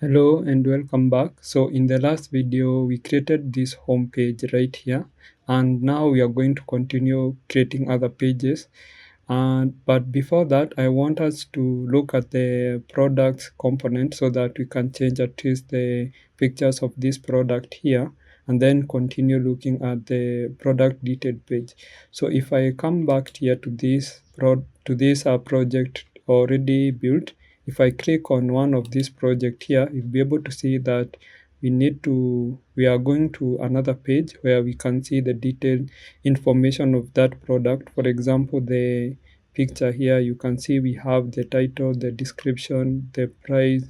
Hello and welcome back. So in the last video we created this home page right here, and now we are going to continue creating other pages. But before that, I want us to look at the products component so that we can change at least the pictures of this product here, and then continue looking at the product detail page. So if I come back here to this project already built, if I click on one of this project here, you'll be able to see that we are going to another page where we can see the detailed information of that product. For example, the picture here, you can see we have the title, the description, the price,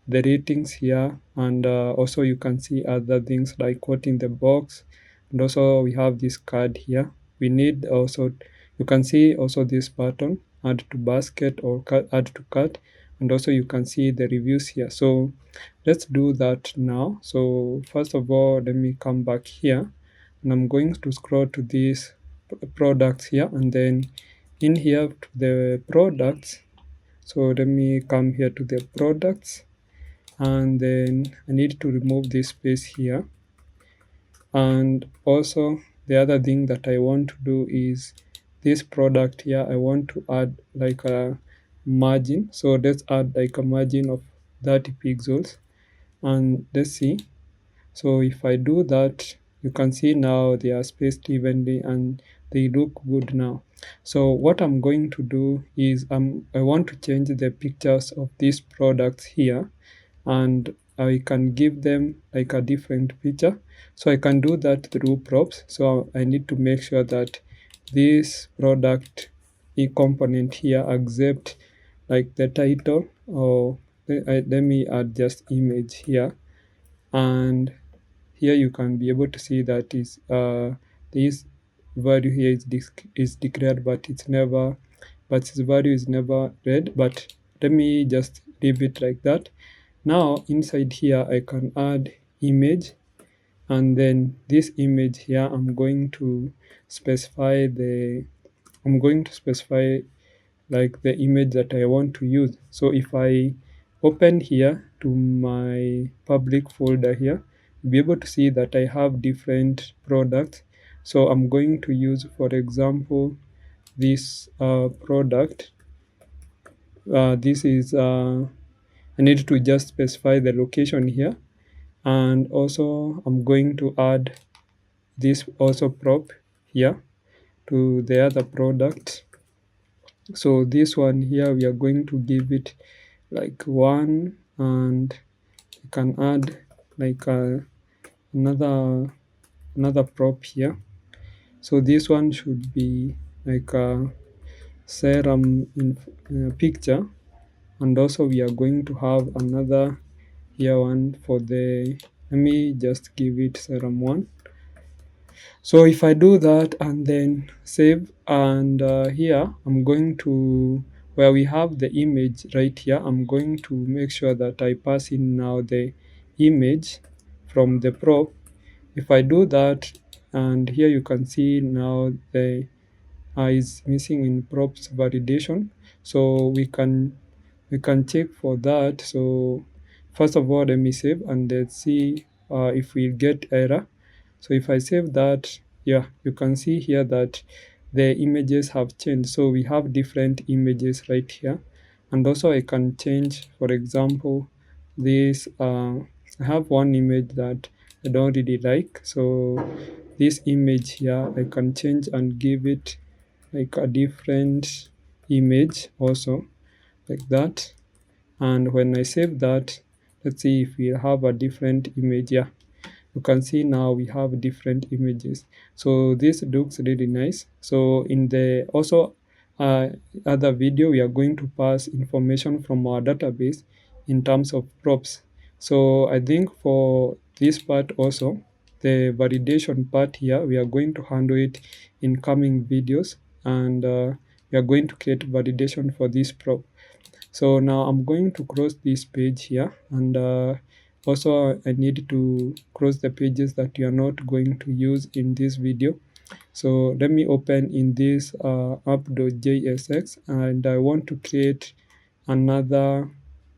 the ratings here, and also you can see other things like what in the box, and also we have this card here. We need also, you can see also this button, add to basket or add to cart, and also you can see the reviews here. So let's do that now. So first of all, let me come back here, and I'm going to scroll to these products here, and then in here to the products. So let me come here to the products, and then I need to remove this space here. And also the other thing that I want to do is this product here, I want to add like a margin. So let's add like a margin of 30 pixels, and let's see. So if I do that, you can see now they are spaced evenly and they look good now. So what I'm going to do is I want to change the pictures of these products here, and I can give them like a different picture. So I can do that through props. So I need to make sure that this product component here accept like the title, or let me add just image here, and here you can be able to see that is this value here is declared, but its value is never read. But let me just leave it like that. Now inside here I can add image, and then this image here I'm going to specify like the image that I want to use. So if I open here to my public folder here, you'll be able to see that I have different products. So I'm going to use, for example, this product. This is I need to just specify the location here, and also I'm going to add this also prop here to the other product. So this one here, we are going to give it like 1, and you can add like another prop here. So this one should be like a serum picture, and also we are going to have another here one for the, let me just give it serum 1. So if I do that and then save, and here I'm going to, where we have the image right here, I'm going to make sure that I pass in now the image from the prop. If I do that, and here you can see now the is missing in props validation, so we can check for that. So first of all, let me save and let's see if we get error. So if I save that, yeah, you can see here that the images have changed. So we have different images right here, and also I can change, for example, this I have one image that I don't really like. So this image here I can change and give it like a different image also, like that. And when I save that, let's see if we have a different image. Yeah, you can see now we have different images. So this looks really nice. So in the also other video, we are going to pass information from our database in terms of props. So I think for this part also, the validation part here, we are going to handle it in coming videos, and we are going to create validation for this prop. So now I'm going to close this page here, and also I need to close the pages that you are not going to use in this video. So let me open in this app.jsx, and I want to create another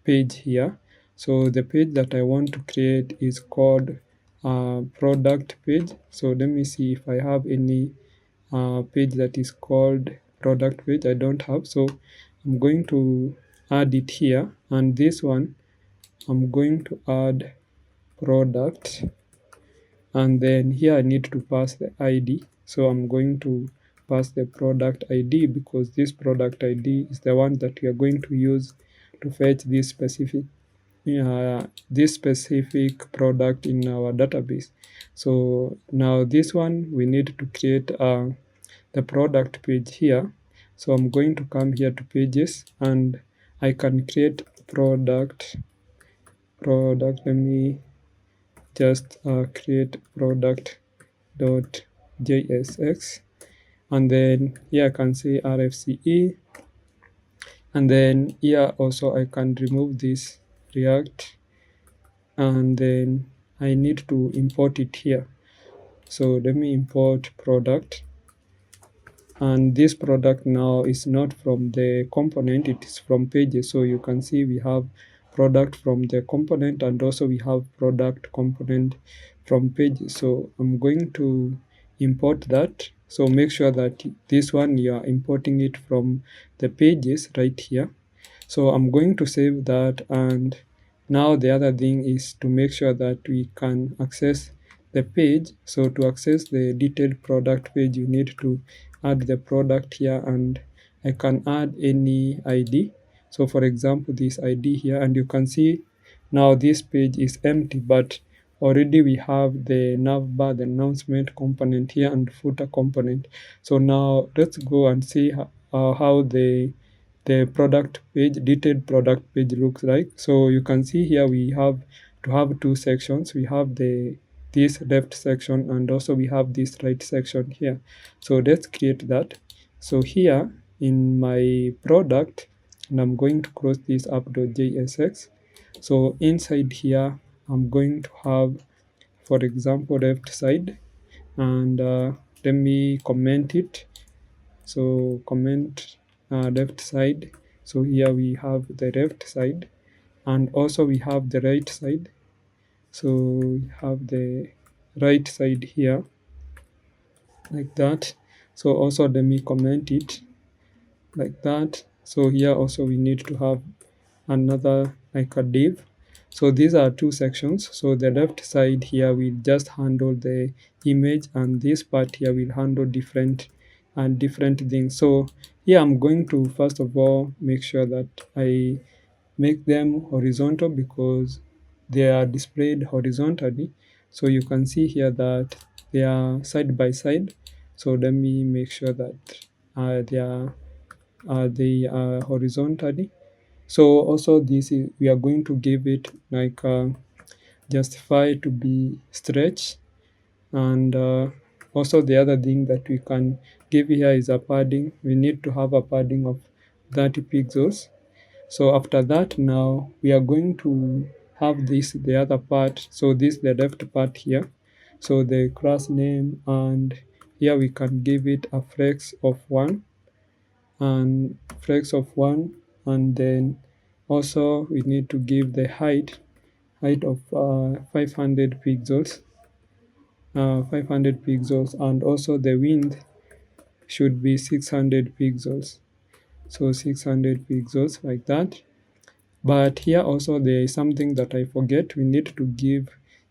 page here. So the page that I want to create is called product page. So let me see if I have any page that is called product page. I don't have, so I'm going to add it here, and this one I'm going to add product, and then here I need to pass the ID. So I'm going to pass the product ID because this product ID is the one that we are going to use to fetch this specific product in our database. So now this one we need to create the product page here. So I'm going to come here to pages, and I can create product. Let me just create product.jsx, and then here I can say RFCE, and then here also I can remove this React, and then I need to import it here. So let me import product, and this product now is not from the component, it is from pages. So you can see we have product from the component, and also we have product component from pages. So I'm going to import that. So make sure that this one you are importing it from the pages right here. So I'm going to save that, and now the other thing is to make sure that we can access the page. So to access the detailed product page, you need to add the product here, and I can add any ID. So for example, this ID here, and you can see now this page is empty, but already we have the navbar, the announcement component here, and footer component. So now let's go and see how the product page, detailed product page looks like. So you can see here we have to have two sections. We have this left section, and also we have this right section here. So let's create that. So here in my product, and I'm going to close this app.jsx. So inside here, I'm going to have, for example, left side, and let me comment it. So comment left side. So here we have the left side, and also we have the right side. So we have the right side here like that. So also let me comment it like that. So here also we need to have another like a div. So these are two sections. So the left side here will just handle the image, and this part here will handle different things. So here I'm going to first of all make sure that I make them horizontal because they are displayed horizontally. So you can see here that they are side by side. So let me make sure that they are horizontally. So also this is, we are going to give it like justify to be stretched, and also the other thing that we can give here is a padding. We need to have a padding of 30 pixels. So after that, now we are going to have this, the other part. So this the left part here. So the class name, and here we can give it a flex of 1, and flex of 1, and then also we need to give the height of 500 pixels, and also the width should be 600 pixels. So 600 pixels like that. But here also there is something that I forget. We need to give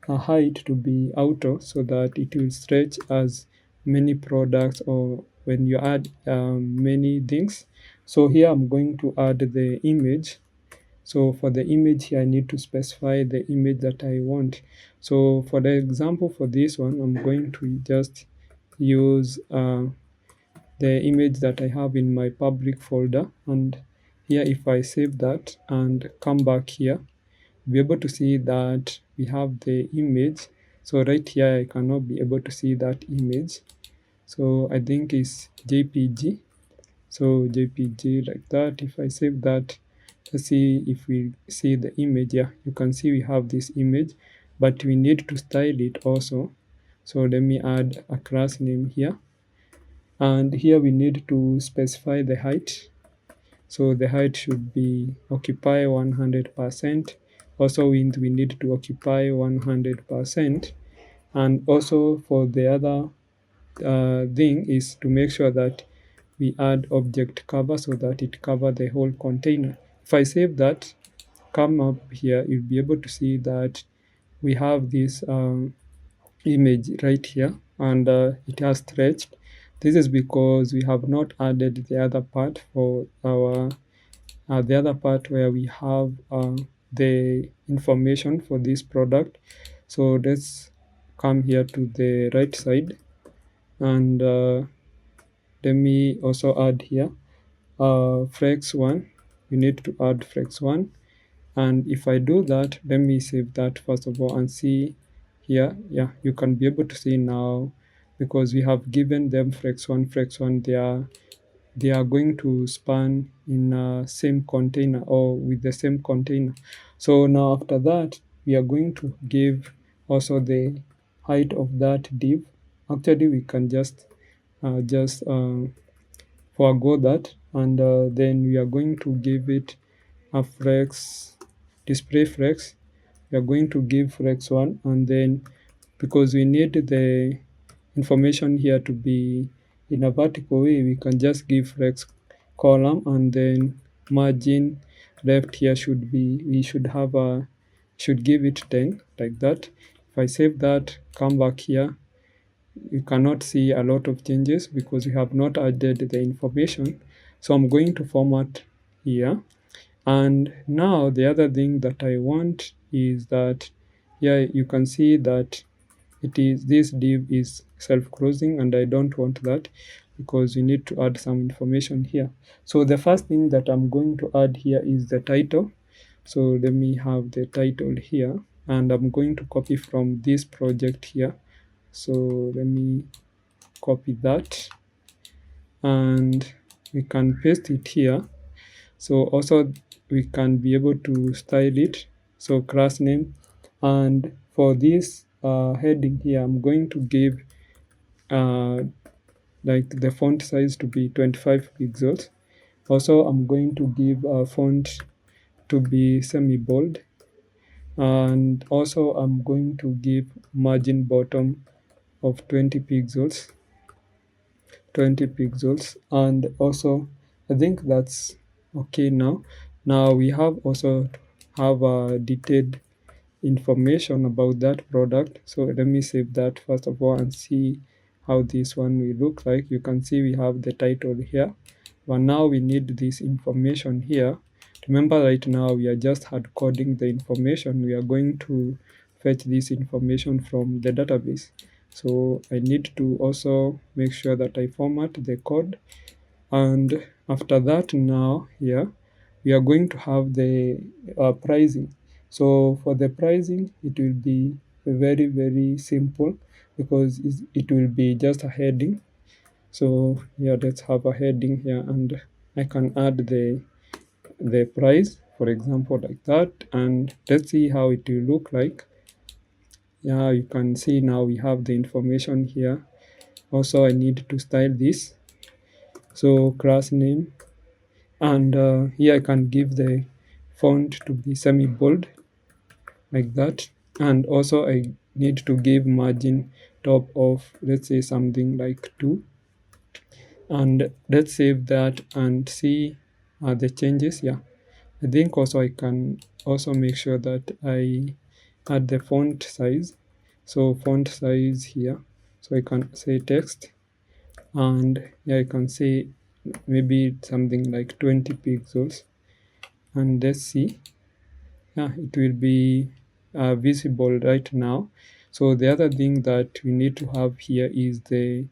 a height to be auto so that it will stretch as many products, or when you add many things. So here I'm going to add the image. So for the image here, I need to specify the image that I want. So for the example for this one, I'm going to just use the image that I have in my public folder, and here if I save that and come back here, be able to see that we have the image. So right here I cannot be able to see that image, so I think it's JPG. So JPG like that. If I save that, let's see if we see the image. Yeah, you can see we have this image, but we need to style it also. So let me add a class name here, and here we need to specify the height. So the height should be occupy 100%, also we need to occupy 100%. And also for the other thing is to make sure that we add object cover so that it cover the whole container. If I save that, come up here, you'll be able to see that we have this image right here, and it has stretched. This is because we have not added the other part for our the other part where we have the information for this product. So let's come here to the right side, and let me also add here flex 1. You need to add flex 1, and if I do that, let me save that first of all and see here. Yeah, you can be able to see now, because we have given them flex 1 flex 1, they are going to span in same container or with the same container. So now after that, we are going to give also the height of that div. Actually, we can just forgo that, and then we are going to give it a flex display flex. We are going to give flex 1, and then because we need the information here to be in a vertical way, we can just give flex column, and then margin left here should be, we should give it 10 like that. If I save that, come back here, you cannot see a lot of changes because we have not added the information. So I'm going to format here. And now the other thing that I want is that, yeah, you can see that it is, this div is self-closing, and I don't want that because we need to add some information here. So the first thing that I'm going to add here is the title. So let me have the title here, and I'm going to copy from this project here. So let me copy that, and we can paste it here. So also we can be able to style it, so class name. And for this heading here, I'm going to give like the font size to be 25 pixels. Also, I'm going to give a font to be semi-bold, and also I'm going to give margin bottom of 20 pixels. And also I think that's okay. Now we have also have a detailed information about that product. So let me save that first of all and see how this one will look like. You can see we have the title here, but now we need this information here. Remember, right now we are just hard coding the information. We are going to fetch this information from the database. So I need to also make sure that I format the code. And after that, now here we are going to have the pricing. So for the pricing, it will be very simple because it will be just a heading. So yeah, let's have a heading here, and I can add the price, for example, like that, and let's see how it will look like. Yeah, you can see now we have the information here. Also, I need to style this, so class name, and here I can give the font to be semi-bold like that. And also I need to give margin top of, let's say, something like 2. And let's save that and see the changes. Yeah, I think also I can also make sure that I add the font size. So font size here, so I can say text, and yeah, I can say maybe something like 20 pixels, and let's see. Yeah, it will be visible right now. So the other thing that we need to have here is the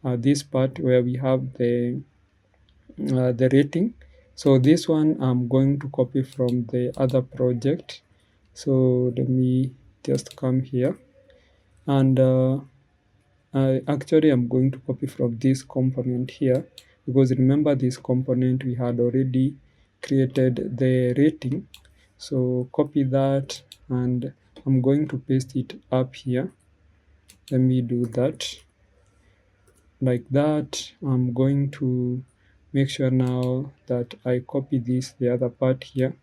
this part where we have the rating. So this one I'm going to copy from the other project. So let me just come here, and actually I'm going to copy from this component here, because remember this component we had already created the rating. So copy that, and I'm going to paste it up here. Let me do that like that. I'm going to make sure now that I copy this, the other part here,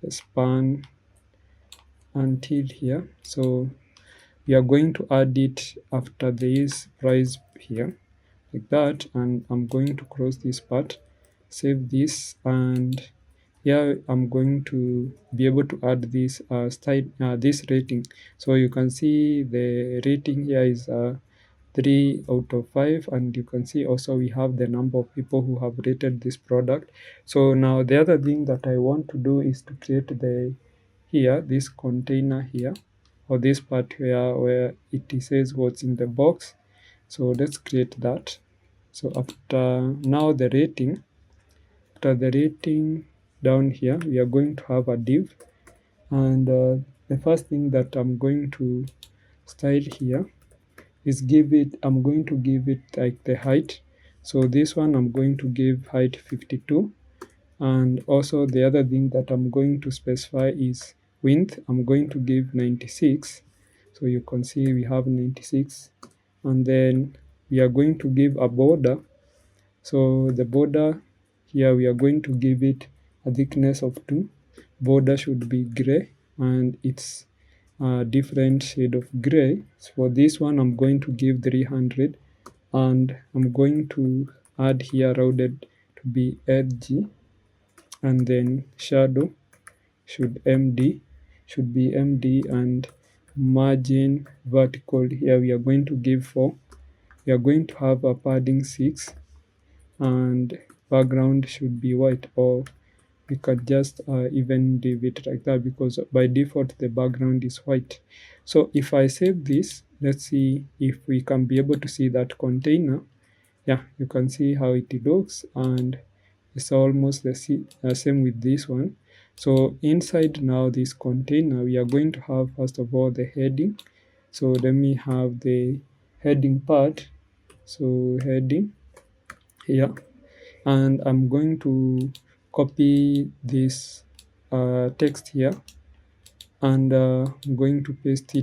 the span, until here. So we are going to add it after this price here, like that, and I'm going to close this part, save this, and here I'm going to be able to add this style, this rating. So you can see the rating here is 3 out of 5, and you can see also we have the number of people who have rated this product. So now the other thing that I want to do is to create the here this container here, or this part here where it says what's in the box. So let's create that. So after now the rating, after the rating down here, we are going to have a div, and the first thing that I'm going to style here is I'm going to give it like the height. So this one I'm going to give height 52, and also the other thing that I'm going to specify is width. I'm going to give 96. So you can see we have 96, and then we are going to give a border. So the border here we are going to give it a thickness of 2. Border should be gray, and it's a different shade of gray. So for this one I'm going to give 300, and I'm going to add here rounded to be LG, and then shadow should be MD, and margin vertical here we are going to give 4. We are going to have a padding 6, and background should be white, or we can just even leave it like that because by default the background is white. So if I save this, let's see if we can be able to see that container. Yeah, you can see how it looks, and it's almost the same with this one. So inside now this container, we are going to have first of all the heading. So let me have the heading part. So heading here, and I'm going to copy this text here, and I'm going to paste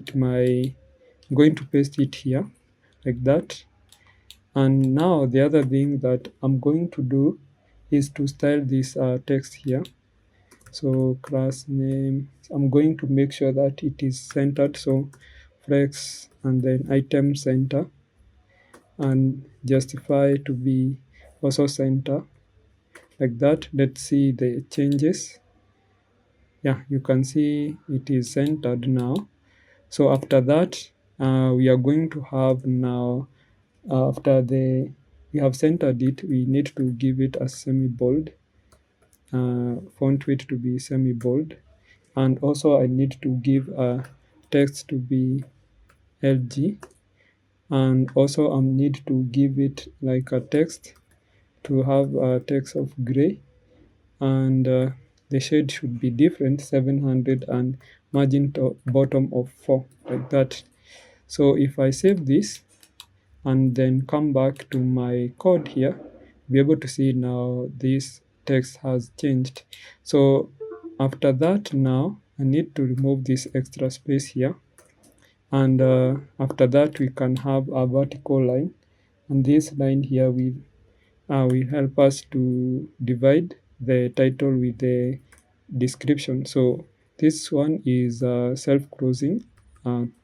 it here like that. And now the other thing that I'm going to do is to style this text here. So class name, I'm going to make sure that it is centered. So flex and then item center, and justify to be also center, like that. Let's see the changes. Yeah, you can see it is centered now. So after that, we are going to have now, after we have centered it, we need to give it a semi-bold, font weight to be semi-bold, and also I need to give a text to be LG, and also I need to give it like a text to have a text of gray, and the shade should be different, 700, and margin to bottom of 4, like that. So if I save this and then come back to my code here, be able to see now this text has changed. So after that, now I need to remove this extra space here, and after that we can have a vertical line, and this line here will help us to divide the title with the description. So this one is a self-closing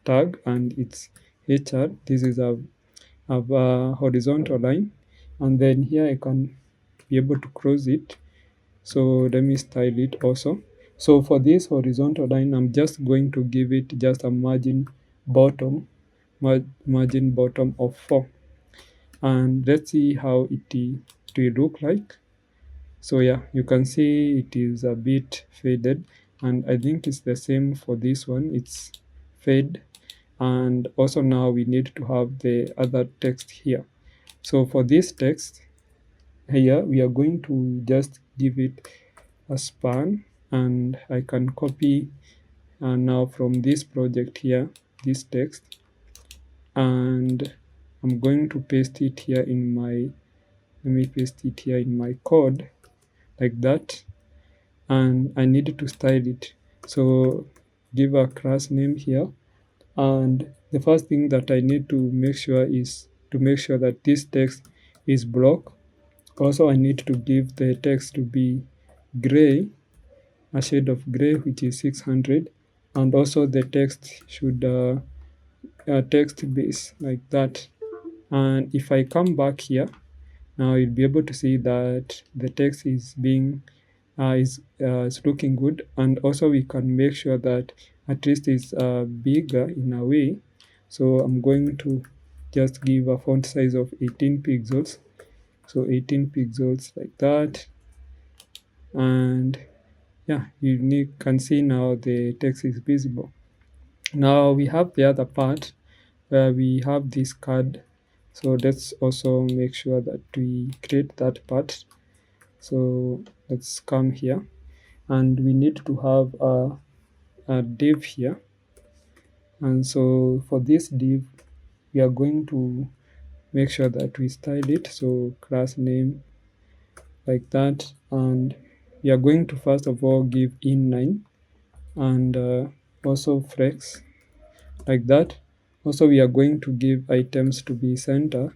tag, and it's HR. This is a horizontal line, and then here I can be able to close it. So let me style it also. So for this horizontal line, I'm just going to give it just a bottom margin bottom of 4, and let's see how it will look like. So yeah, you can see it is a bit faded, and I think it's the same for this one. It's fade, and also now we need to have the other text here. So for this text here, we are going to just give it a span, and I can copy now from this project here this text, and I'm going to paste it here in my, let me paste it here in my code like that, and I need to style it. So give a class name here, and the first thing that I need to make sure is to make sure that this text is block. Also I need to give the text to be gray, a shade of gray, which is 600, and also the text should text base like that. And if I come back here, now you'll be able to see that the text is being is looking good, and also we can make sure that at least it's bigger in a way. So I'm going to just give a font size of 18 pixels, so 18 pixels like that. And yeah, can see now the text is visible. Now we have the other part where we have this card, so let's also make sure that we create that part. So let's come here, and we need to have a div here. And so for this div, we are going to make sure that we style it, so class name like that. And we are going to first of all give inline, and also flex like that. Also we are going to give items to be center.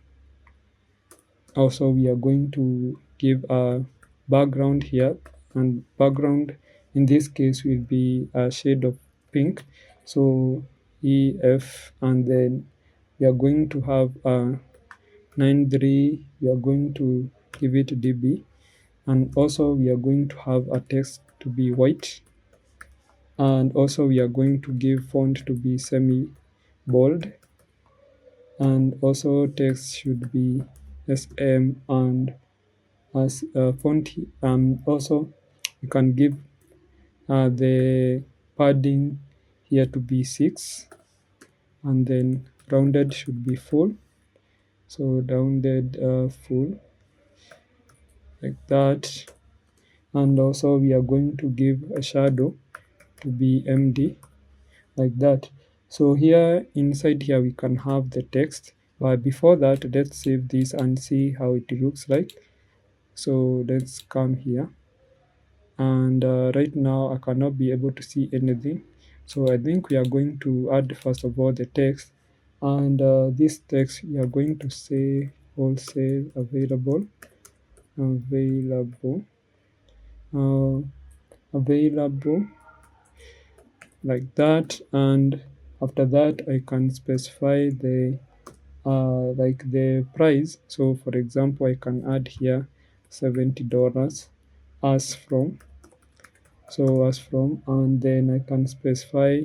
Also we are going to give a background here, and background in this case will be a shade of pink, so EF. And then we are going to have a 93, we are going to give it DB, and also we are going to have a text to be white, and also we are going to give font to be semi bold, and also text should be SM, and as font. Also you can give the padding here to be 6, and then rounded should be full, so rounded full like that. And also we are going to give a shadow to be MD like that. So here inside here we can have the text, but before that let's save this and see how it looks like. So let's come here, and right now I cannot be able to see anything. So I think we are going to add first of all the text, and this text we are going to say wholesale available, available, uh, available like that. And after that I can specify the like the price. So for example I can add here $70 as from, so as from, and then I can specify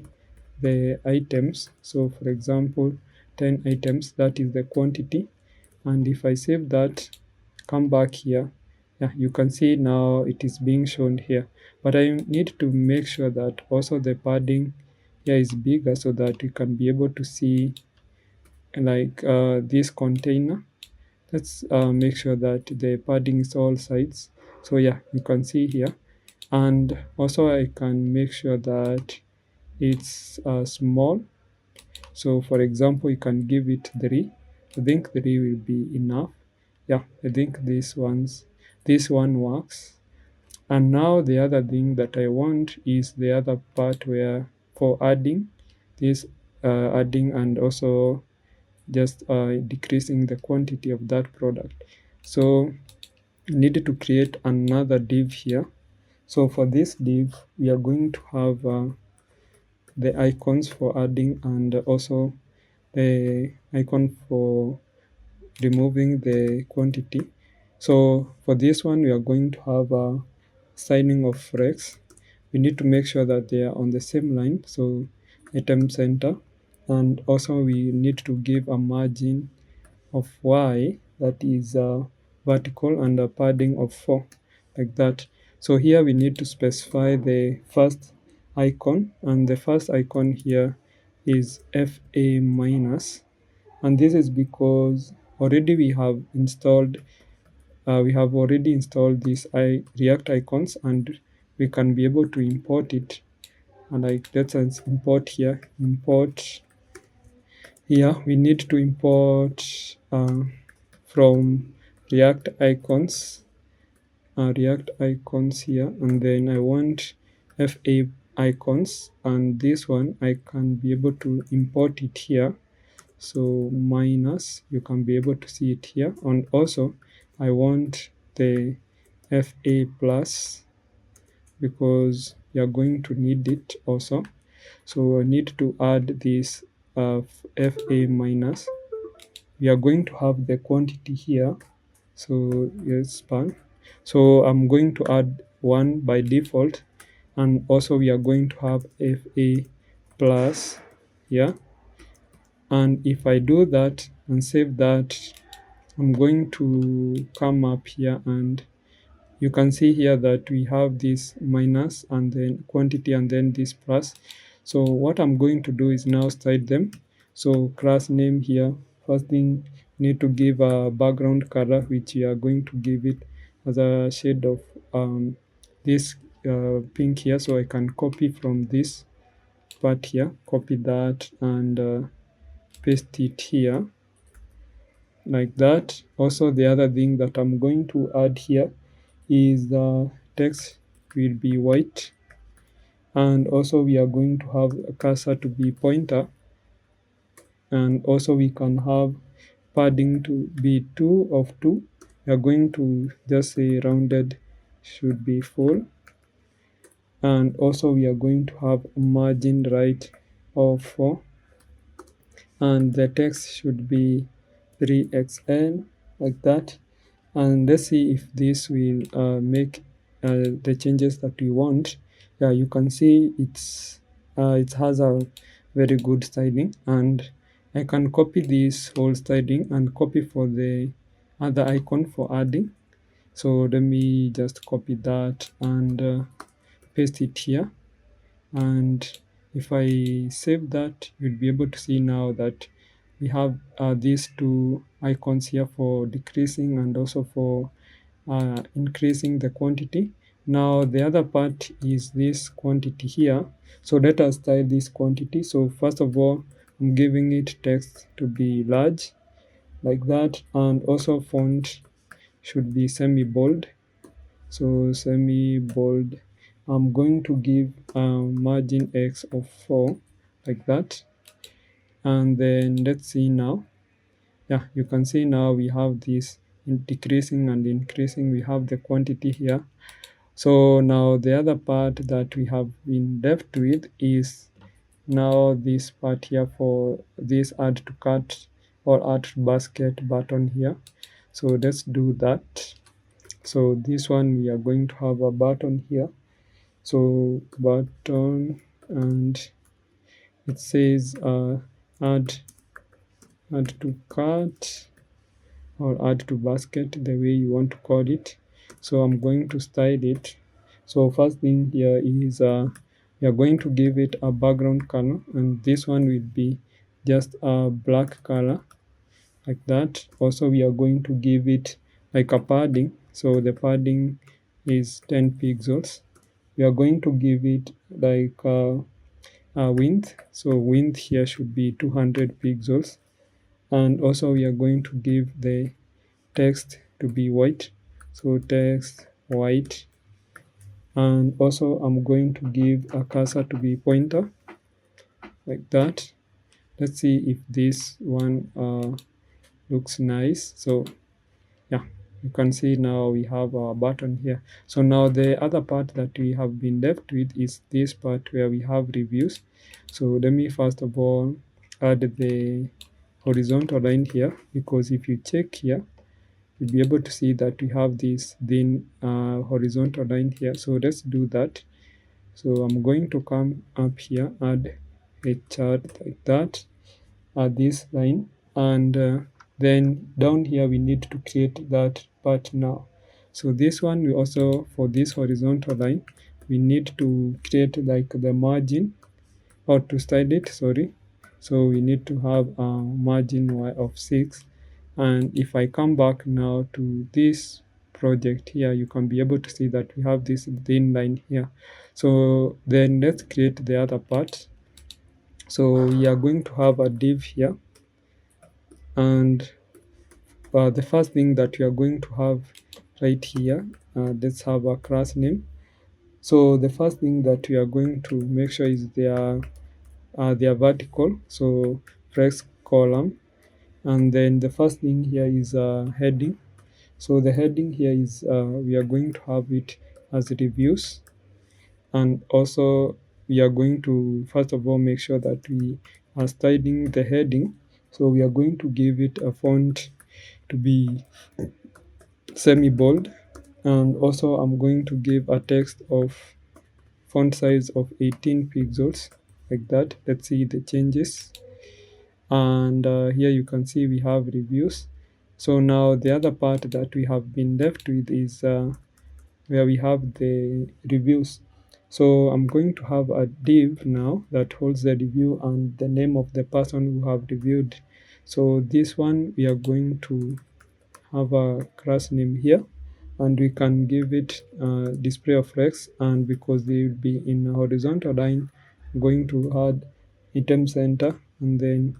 the items. So for example 10 items, that is the quantity. And if I save that, come back here, yeah, you can see now it is being shown here. But I need to make sure that also the padding here is bigger, so that you can be able to see like this container. Let's make sure that the padding is all sides. So yeah, you can see here. And also I can make sure that it's small. So for example you can give it 3. I think 3 will be enough. Yeah, I think this one works. And now the other thing that I want is the other part where for adding this adding, and also just decreasing the quantity of that product. So we need to create another div here. So for this div we are going to have the icons for adding, and also the icon for removing the quantity. So for this one we are going to have a signing of flex. We need to make sure that they are on the same line, so item center. And also we need to give a margin of y that is vertical, and a padding of 4 like that. So here we need to specify the first icon, and the first icon here is FA minus, and this is because already we have already installed these React icons, and we can be able to import it. And like let's import here, import here. We need to import from React icons here, and then I want FA icons, and this one I can be able to import it here. So minus, you can be able to see it here. And also I want the FA plus, because you're going to need it also. So I need to add this FA minus. We are going to have the quantity here. So yes, span. So I'm going to add 1 by default, and also we are going to have FA plus here. And if I do that and save that, I'm going to come up here, and you can see here that we have this minus and then quantity and then this plus. So what I'm going to do is now style them. So class name here, first thing, need to give a background color, which we are going to give it as a shade of this pink here. So I can copy from this part here, copy that and paste it here like that. Also, the other thing that I'm going to add here is the text will be white, and also we are going to have a cursor to be pointer, and also we can have padding to be 2 of 2. We are going to just say rounded should be full, and also we are going to have margin right of 4, and the text should be 3xl like that. And let's see if this will make the changes that we want. Yeah, you can see it has a very good styling, and I can copy this whole styling and copy for the other icon for adding. So let me just copy that and paste it here. And if I save that, you'll be able to see now that we have these two icons here for decreasing and also for increasing the quantity. Now the other part is this quantity here. So let us style this quantity. So first of all, I'm giving it text to be large like that, and also font should be semi-bold. So semi-bold. I'm going to give margin X of 4 like that. And then let's see now. Yeah, you can see now we have this decreasing and increasing. We have the quantity here. So now the other part that we have been left with is now this part here for this add to cart or add to basket button here. So let's do that. So this one, we are going to have a button here. So button, and it says add to cart or add to basket, the way you want to call it. So I'm going to style it. So first thing here is we are going to give it a background color, and this one will be just a black color like that. Also, we are going to give it like a padding. So the padding is 10 pixels. We are going to give it like width. So width here should be 200 pixels. And also we are going to give the text to be white. So text white. And also I'm going to give a cursor to be pointer like that. Let's see if this one looks nice. So yeah, you can see now we have our button here. So now the other part that we have been left with is this part where we have reviews. So let me first of all add the horizontal line here, because if you check here, you'll be able to see that we have this thin horizontal line here. So let's do that. So I'm going to come up here, add a chart like that, add this line, and then down here we need to create that part now. So this one, we also, for this horizontal line, we need to create like the margin, or to style it, sorry. So we need to have a margin Y of 6. And if I come back now to this project here, you can be able to see that we have this thin line here. So then let's create the other part. So we are going to have a div here, and the first thing that we are going to have right here, let's have a class name. So the first thing that we are going to make sure is they are vertical, so press column. And then the first thing here is heading. So the heading here is we are going to have it as reviews, and also we are going to first of all make sure that we are styling the heading. So we are going to give it a font to be semi-bold, and also I'm going to give a text of font size of 18 pixels, like that. Let's see the changes. And here you can see we have reviews. So now the other part that we have been left with is where we have the reviews. So I'm going to have a div now that holds the review and the name of the person who have reviewed. So this one we are going to have a class name here, and we can give it display of Rex, and because they will be in a horizontal line, I'm going to add item center, and then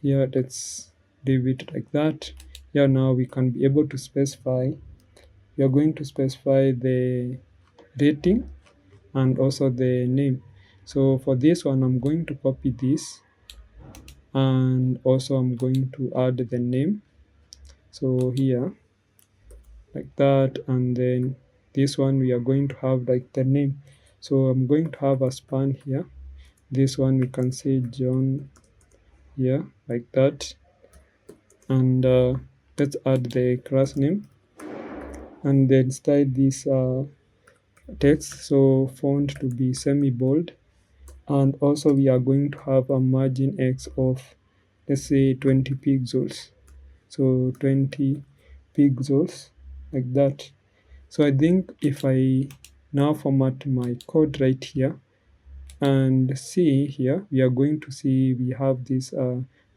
here let's leave it like that. Here now we can be able to specify, we are going to specify the rating and also the name. So for this one I'm going to copy this, and also I'm going to add the name, so here like that. And then this one we are going to have like the name, so I'm going to have a span here. This one we can say John here, like that. And let's add the class name, and then style this text, so font to be semi-bold. And also we are going to have a margin X of, let's say, 20 pixels, so 20 pixels, like that. So I think if I now format my code right here and see here, we are going to see we have this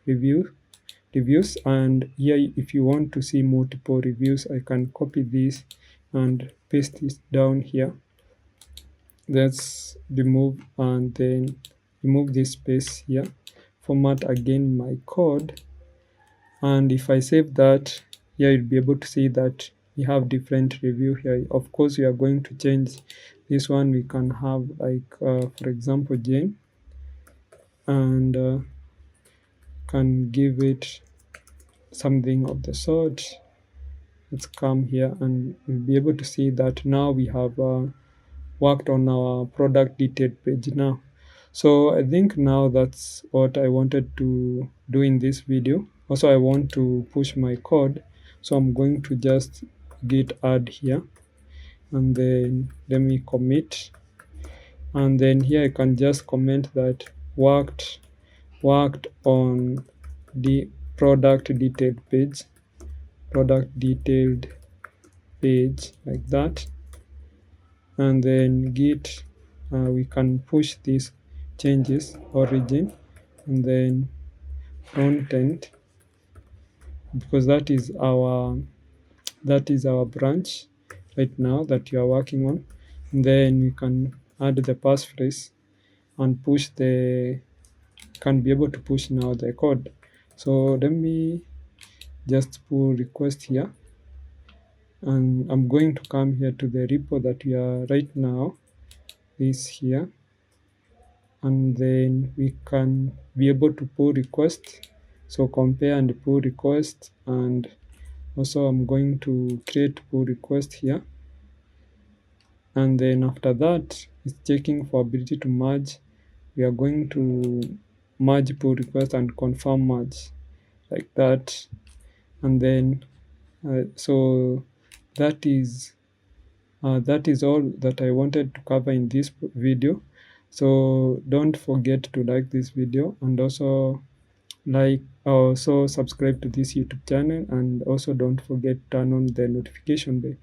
reviews, and here if you want to see multiple reviews, I can copy this and paste this down here. Let's remove and then remove this space here, format again my code, and if I save that, here you'll be able to see that we have different review here. Of course we are going to change this one. We can have like for example Jane, and can give it something of the sort. Let's come here and we'll be able to see that now we have worked on our product detail page now. So I think now that's what I wanted to do in this video. Also I want to push my code, so I'm going to just git add here, and then let me commit, and then here I can just comment that worked on the product detailed page, like that. And then git we can push these changes origin, and then front end, because that is our branch right now that you are working on. And then we can add the passphrase and push the, can be able to push now the code. So let me just pull request here, and I'm going to come here to the repo that we are right now, this here, and then we can be able to pull request. So compare and pull request, and also I'm going to create pull request here, and then after that it's checking for ability to merge. We are going to merge pull request and confirm merge, like that. And then so that is all that I wanted to cover in this video. So don't forget to like this video, and also subscribe to this YouTube channel, and also don't forget to turn on the notification bell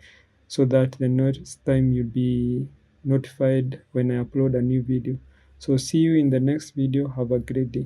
so that the next time you'll be notified when I upload a new video. So see you in the next video. Have a great day.